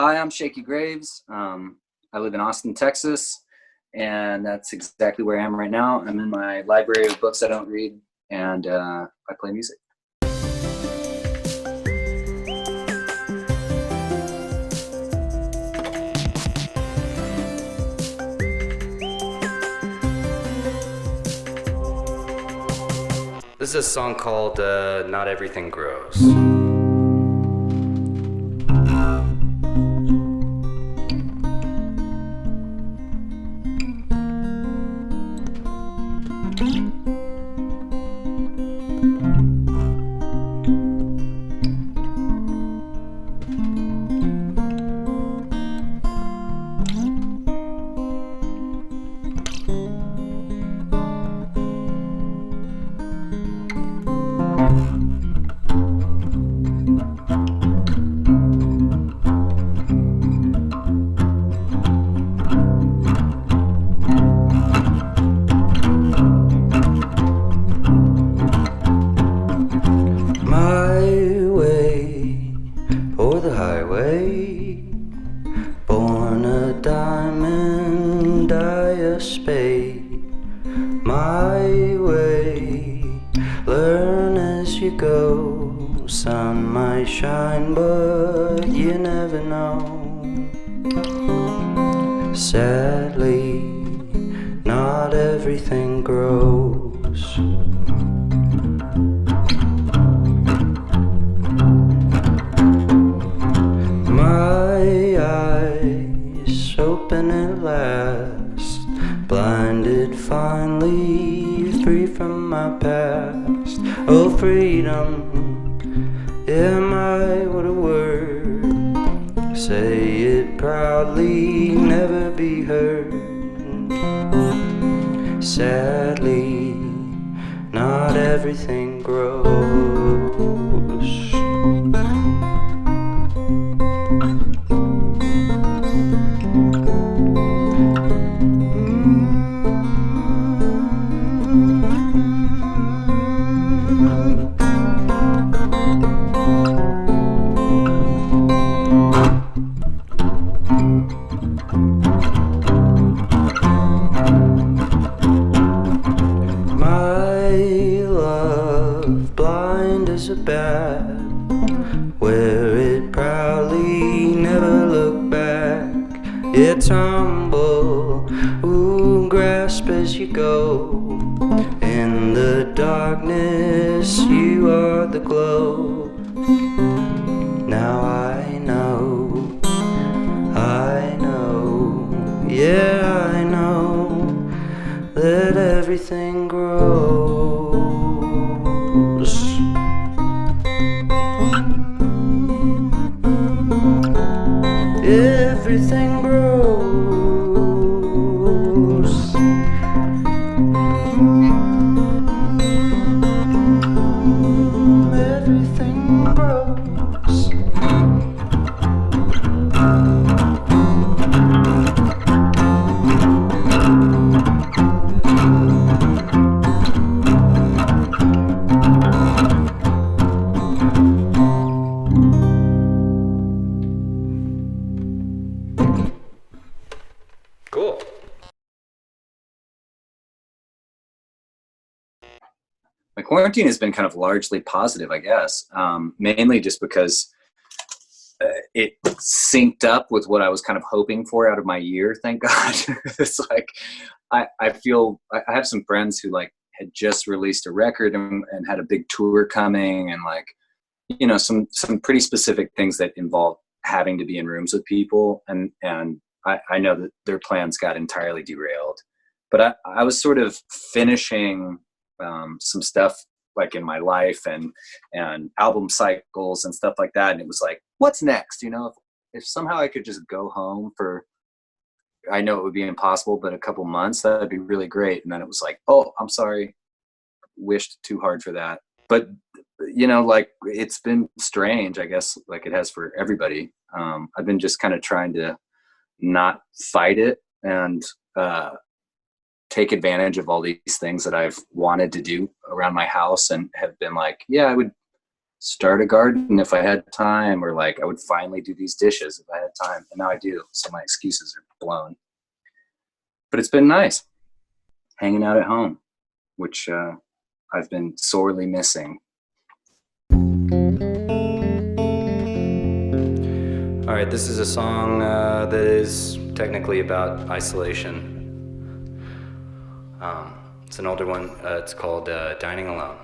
Hi, I'm Shakey Graves. I live in Austin, Texas, and that's exactly where I am right now. I'm in my library of books I don't read, and I play music. This is a song called Not Everything Grows. Highway, born a diamond, die a spade. My way, learn as you go. Sun might shine, but you never know. Sadly, not everything grows. Open at last, blinded finally, free from my past. Oh, freedom, yeah, what a word. Say it proudly, never be heard. Sadly, not everything grows. A bat, wear it proudly, never look back. It's humble, ooh, grasp as you go. In the darkness, you are the glow. Now I know, yeah, I know that everything grows. Everything grows. Everything grows. Cool. My quarantine has been kind of largely positive, I guess, mainly just because it synced up with what I was kind of hoping for out of my year, thank God. It's like, I feel, I have some friends who like had just released a record and had a big tour coming, and like, you know, some pretty specific things that involve having to be in rooms with people. And I know that their plans got entirely derailed, but I was sort of finishing some stuff like in my life and album cycles and stuff like that. And it was like, what's next? You know, if somehow I could just go home for, I know it would be impossible, but a couple months, that'd be really great. And then it was like, oh, I'm sorry, wished too hard for that. But, you know, like it's been strange, I guess, like it has for everybody. I've been just kind of trying to not fight it and take advantage of all these things that I've wanted to do around my house, and have been like, yeah, start a garden if I had time, or like I would finally do these dishes if I had time, and now I do, so my excuses are blown. But it's been nice hanging out at home, which I've been sorely missing. All right, this is a song that is technically about isolation. It's an older one. It's called Dining Alone.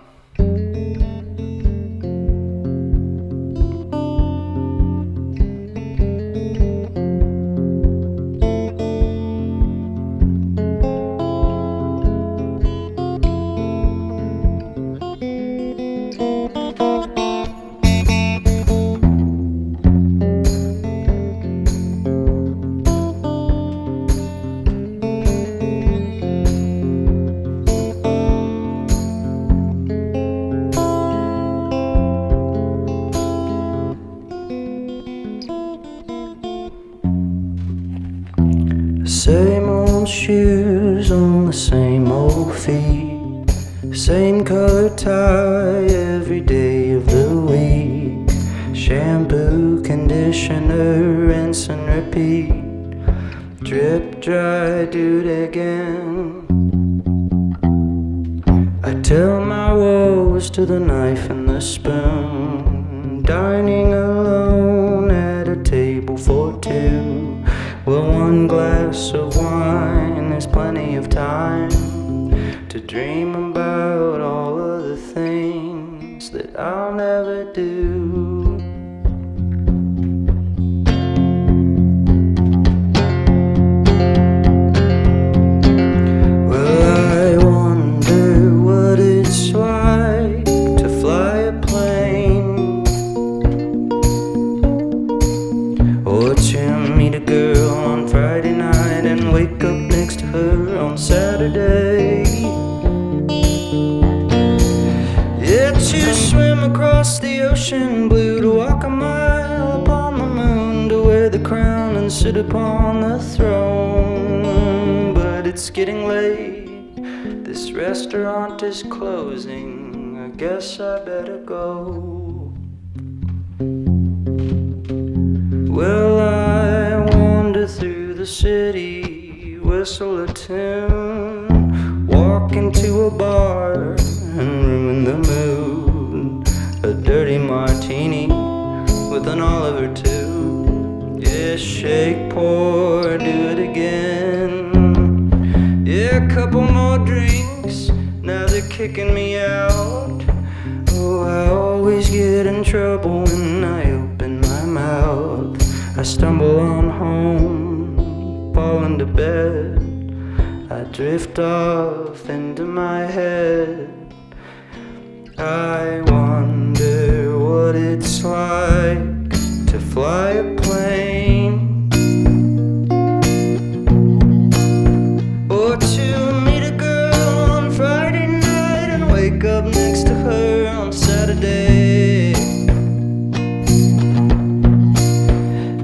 Same old shoes on the same old feet, same color tie every day of the week. Shampoo, conditioner, rinse and repeat. Drip dry, do it again. I tell my woes to the knife and the spoon. Dining alone at a table for two. Well, one glass of wine is plenty of time to dream about all of the things that I'll never do. Well, I wonder what it's like to fly a plane, or to meet a girl on Friday night and wake up next to her on Saturday. Yeah, to swim across the ocean blue, to walk a mile upon the moon, to wear the crown and sit upon the throne. But it's getting late, this restaurant is closing, I guess I better go. Well, I wander through the city, whistle a tune, walk into a bar and ruin the mood. A dirty martini with an olive or two. Yeah, shake, pour, do it again. Yeah, a couple more drinks, now they're kicking me out. Oh, I always get in trouble when I open my mouth. I stumble on home, fall into bed. I drift off into my head. I wonder what it's like to fly a plane, or to meet a girl on Friday night and wake up next to her on Saturday.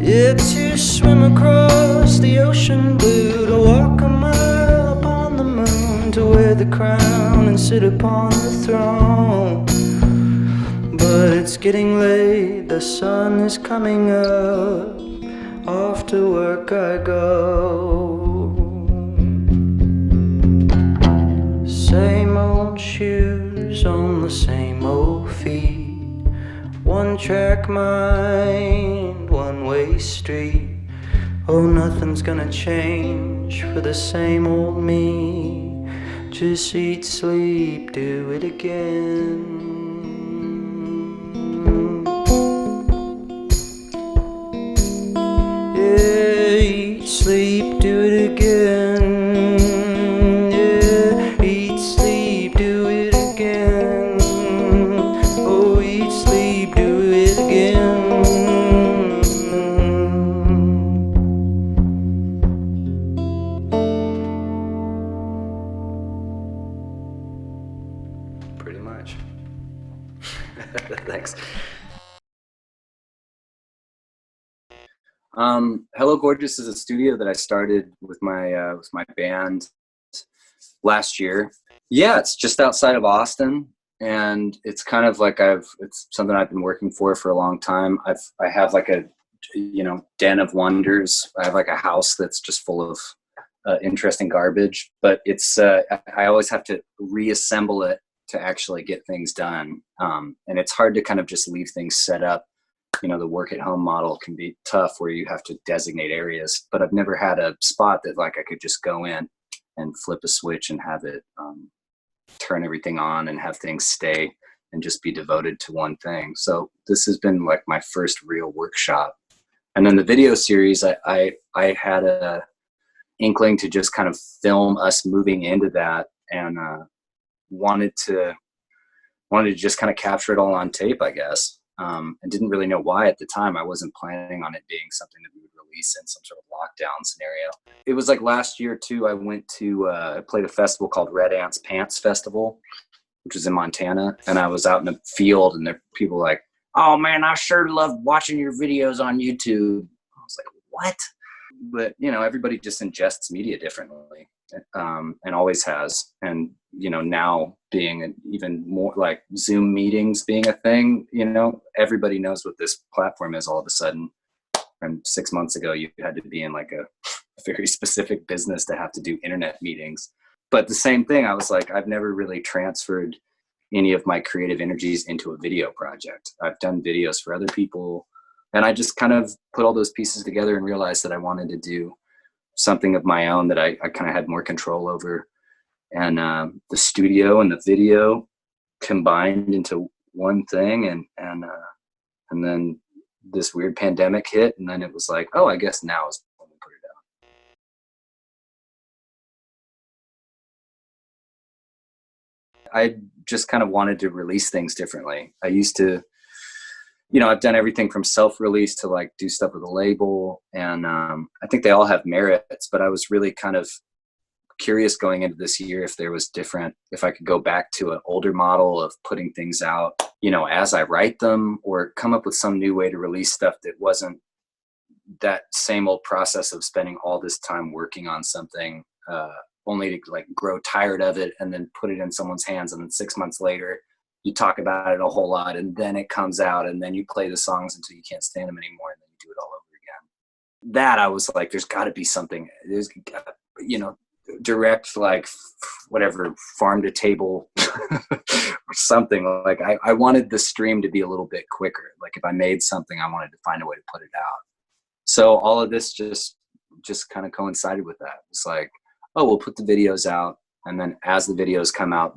Yeah, to swim across the ocean blue, to walk a mile upon the moon, to wear the crown and sit upon the throne. But it's getting late, the sun is coming up, off to work I go. Same old shoes on the same old feet, one track mind, one-way street. Oh, nothing's gonna change for the same old me. Just eat, sleep, do it again. Yeah, eat, sleep, do it again. Yeah, eat, sleep, do it again. Oh, eat, sleep, do it again. Pretty much. Thanks. Hello Gorgeous is a studio that I started with my band last year. Yeah, it's just outside of Austin. and it's kind of like it's something I've been working for a long time. I have like a, den of wonders. I have like a house that's just full of interesting garbage, but it's I always have to reassemble it to actually get things done. And it's hard to kind of just leave things set up. The work at home model can be tough where you have to designate areas, but I've never had a spot that like I could just go in and flip a switch and have it turn everything on and have things stay and just be devoted to one thing. So this has been like my first real workshop. And then the video series, I had a inkling to just kind of film us moving into that, and wanted to just kind of capture it all on tape, I guess. And didn't really know why at the time. I wasn't planning on it being something that we would release in some sort of lockdown scenario. It was like last year too, I went to, I played a festival called Red Ants Pants Festival, which was in Montana. And I was out in the field, and there were people like, "Oh man, I sure love watching your videos on YouTube." I was like, what? But, everybody just ingests media differently, and always has. And, now being even more like Zoom meetings being a thing, everybody knows what this platform is all of a sudden. And 6 months ago, you had to be in like a very specific business to have to do internet meetings. But the same thing, I was like, I've never really transferred any of my creative energies into a video project. I've done videos for other people, and I just kind of put all those pieces together and realized that I wanted to do something of my own that I kind of had more control over. And the studio and the video combined into one thing. And then this weird pandemic hit. And then it was like, oh, I guess now is when we put it out. I just kind of wanted to release things differently. I used to, I've done everything from self-release to like do stuff with a label. And I think they all have merits, but I was really kind of curious going into this year if I could go back to an older model of putting things out, as I write them, or come up with some new way to release stuff that wasn't that same old process of spending all this time working on something, only to like grow tired of it and then put it in someone's hands. And then 6 months later, you talk about it a whole lot, and then it comes out, and then you play the songs until you can't stand them anymore, and then you do it all over again. That I was like, there's got to be something. There's, direct, like whatever, farm to table or something. Like I wanted the stream to be a little bit quicker. Like if I made something, I wanted to find a way to put it out. So all of this just kind of coincided with that. It's like, oh, we'll put the videos out, and then as the videos come out,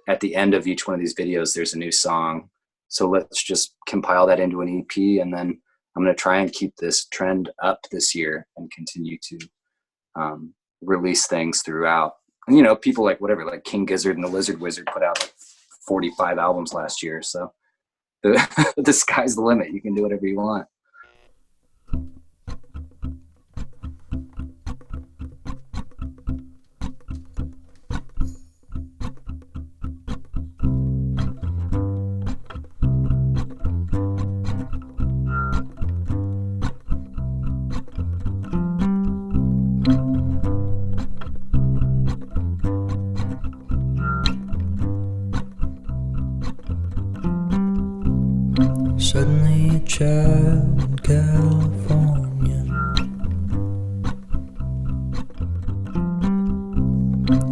at the end of each one of these videos, there's a new song. So let's just compile that into an EP, and then I'm going to try and keep this trend up this year and continue to release things throughout. And, people like like King Gizzard and the Lizard Wizard put out like 45 albums last year. So the sky's the limit. You can do whatever you want. Suddenly a child in California.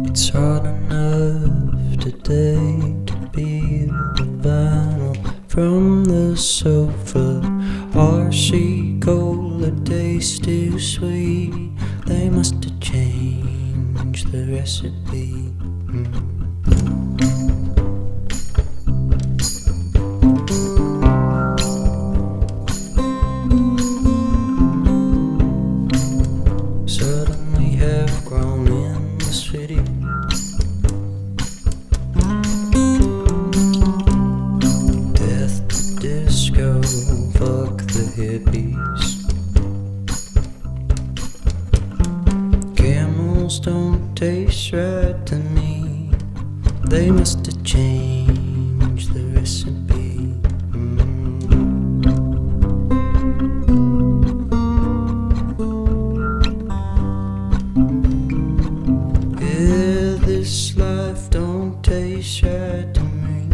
It's hard enough today to peel the vinyl from the sofa. RC cola tastes too sweet. They must have changed the recipe. Don't taste right to me. They must have changed the recipe. Yeah, this life don't taste right to me.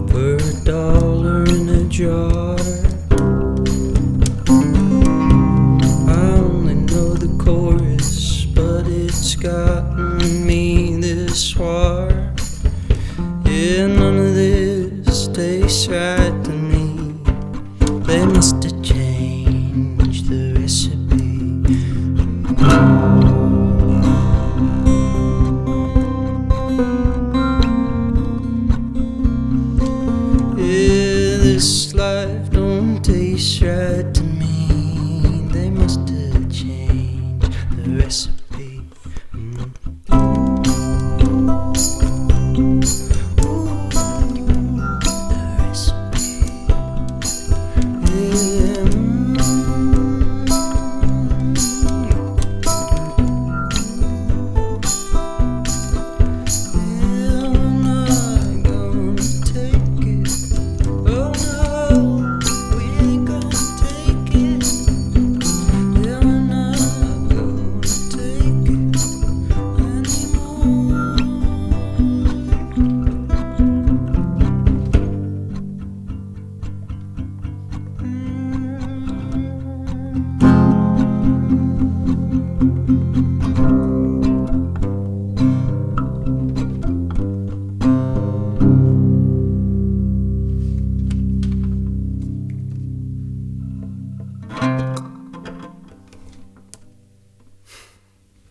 for $1 in a jar. I only know the chorus, but it's gotten me this far. Yeah, none of this tastes right to me. They must have changed the recipe. Yeah, this life don't taste right to me. They must have changed the recipe.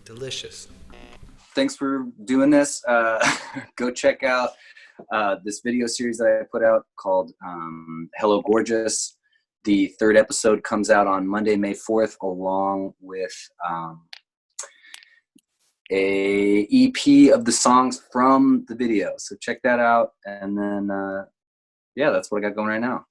Delicious. Thanks for doing this. Go check out this video series that I put out called Hello Gorgeous. The 3rd episode comes out on Monday, May 4th, along with a EP of the songs from the video. So check that out. And then, yeah, that's what I got going right now.